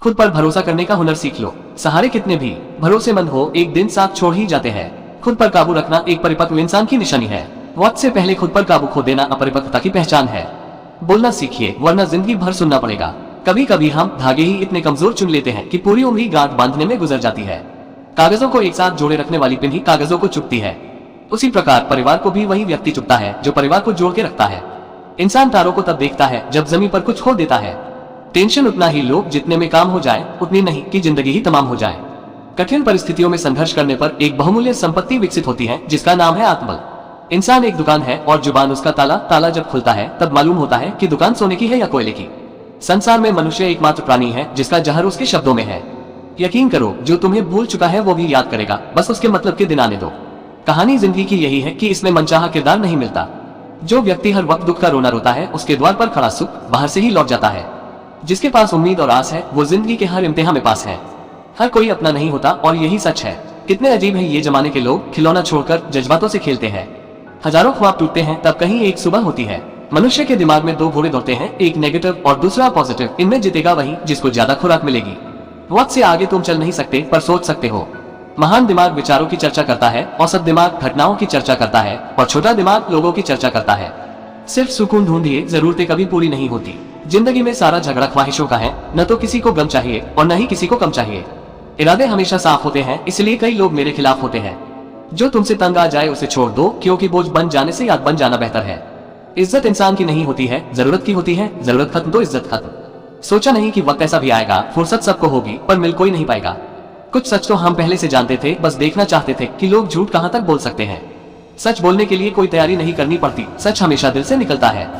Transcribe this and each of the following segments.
खुद पर भरोसा करने का हुनर सीख लो। सहारे कितने भी भरोसेमंद हो, एक दिन साथ छोड़ ही जाते हैं। खुद पर काबू रखना एक परिपक्व इंसान की निशानी है। वक्त से पहले खुद पर काबू खो देना अपरिपक्वता की पहचान है। बोलना सीखिए, वरना जिंदगी भर सुनना पड़ेगा। कभी कभी हम धागे ही इतने कमजोर चुन लेते हैं कि पूरी उम्र ही गांठ बांधने में गुजर जाती है। कागजों को एक साथ जोड़े रखने वाली पिन ही कागजों को चुभती है। उसी प्रकार परिवार को भी वही व्यक्ति चुभता है जो परिवार को जोड़ के रखता है। इंसान तारों को तब देखता है जब जमीन पर कुछ खो देता है। टेंशन उतना ही लो जितने में काम हो जाए, उतनी नहीं कि जिंदगी ही तमाम हो जाए। कठिन परिस्थितियों में संघर्ष करने पर एक बहुमूल्य संपत्ति विकसित होती है जिसका नाम है आत्मबल। इंसान एक दुकान है और जुबान उसका ताला। ताला जब खुलता है तब मालूम होता है कि दुकान सोने की है या कोयले की। संसार में मनुष्य एकमात्र प्राणी है जिसका जहर उसके शब्दों में है। यकीन करो, जो तुम्हें भूल चुका है वो भी याद करेगा, बस उसके मतलब के दिन आने दो। कहानी जिंदगी की यही है कि इसमें मनचाहा किरदार नहीं मिलता। जो व्यक्ति हर वक्त दुख का रोना रोता है, उसके द्वार पर खड़ा सुख बाहर से ही लौट जाता है। जिसके पास उम्मीद और आस है, वो जिंदगी के हर इम्तिहान में पास है। हर कोई अपना नहीं होता और यही सच है। कितने अजीब है ये जमाने के लोग, खिलौना छोड़कर जज्बातों से खेलते हैं। हजारों ख्वाब टूटते हैं तब कहीं एक सुबह होती है। मनुष्य के दिमाग में दो घोड़े दौड़ते हैं, एक नेगेटिव और दूसरा पॉजिटिव। इनमें जीतेगा वही जिसको ज्यादा खुराक मिलेगी। वक्त से आगे तुम चल नहीं सकते पर सोच सकते हो। महान दिमाग विचारों की चर्चा करता है, औसत दिमाग घटनाओं की चर्चा करता है और छोटा दिमाग लोगों की चर्चा करता है। सिर्फ सुकून ढूंढिए, जरूरतें कभी पूरी नहीं होती। जिंदगी में सारा झगड़ा ख्वाहिशों का है। न तो किसी को गम चाहिए और न ही किसी को कम चाहिए। इरादे हमेशा साफ होते हैं, इसलिए कई लोग मेरे खिलाफ होते हैं। जो तुमसे तंग आ जाए उसे छोड़ दो, क्योंकि बोझ बन जाने से याद बन जाना बेहतर है। इज्जत इंसान की नहीं होती है, जरूरत की होती है। जरूरत खत्म तो इज्जत खत्म। सोचा नहीं कि वक्त ऐसा भी आएगा, फुर्सत सबको होगी पर मिल कोई नहीं पाएगा। कुछ सच तो हम पहले से जानते थे, बस देखना चाहते थे कि लोग झूठ कहां तक बोल सकते हैं। सच बोलने के लिए कोई तैयारी नहीं करनी पड़ती, सच हमेशा दिल से निकलता है।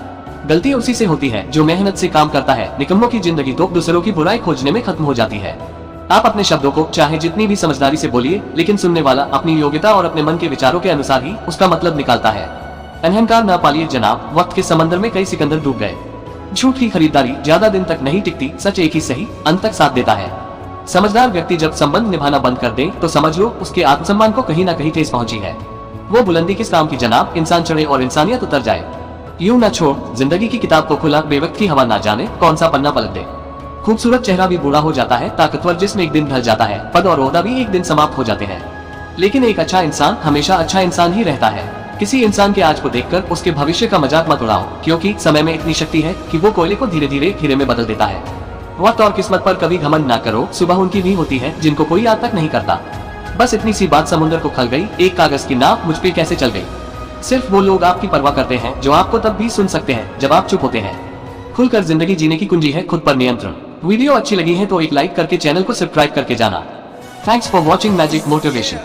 गलती उसी से होती है जो मेहनत से काम करता है। निकम्मों की जिंदगी तो दूसरों की बुराई खोजने में खत्म हो जाती है। आप अपने शब्दों को चाहे जितनी भी समझदारी से बोलिए, लेकिन सुनने वाला अपनी योग्यता और अपने मन के विचारों के अनुसार ही उसका मतलब निकालता है। अहंकार न पालिए जनाब, वक्त के समंदर में कई सिकंदर डूब गए। झूठ की खरीदारी ज्यादा दिन तक नहीं टिकती, सच एक ही सही अंत तक साथ देता है। समझदार व्यक्ति जब संबंध निभाना बंद कर दे तो समझ लो उसके आत्मसम्मान को कहीं न कहीं ठेस पहुंची है। वो बुलंदी किस काम की जनाब, इंसान चढ़े और इंसानियत उतर जाए। यूं न छोड़ जिंदगी की किताब को खुला, बेवक्त की हवा ना जाने कौन सा पन्ना पलट दे। खूबसूरत चेहरा भी बूढ़ा हो जाता है, ताकतवर जिस्म एक दिन ढल जाता है, पद और ओहदा भी एक दिन समाप्त हो जाते हैं। लेकिन एक अच्छा इंसान हमेशा अच्छा इंसान ही रहता है। किसी इंसान के आज को देखकर उसके भविष्य का मजाक मत उड़ाओ, क्योंकि समय में इतनी शक्ति है कि वो कोयले को धीरे धीरे हीरे में बदल देता है। वक्त और किस्मत पर कभी घमंड ना करो, सुबह उनकी भी होती है जिनको कोई आज तक नहीं करता। बस इतनी सी बात समुद्र को खल गई, एक कागज की नाव मुझ पे कैसे चल गई। सिर्फ वो लोग आपकी परवाह करते हैं जो आपको तब भी सुन सकते हैं जब आप चुप होते हैं। खुलकर जिंदगी जीने की कुंजी है खुद पर नियंत्रण। वीडियो अच्छी लगी है तो एक लाइक करके चैनल को सब्सक्राइब करके जाना। Thanks for watching magic motivation.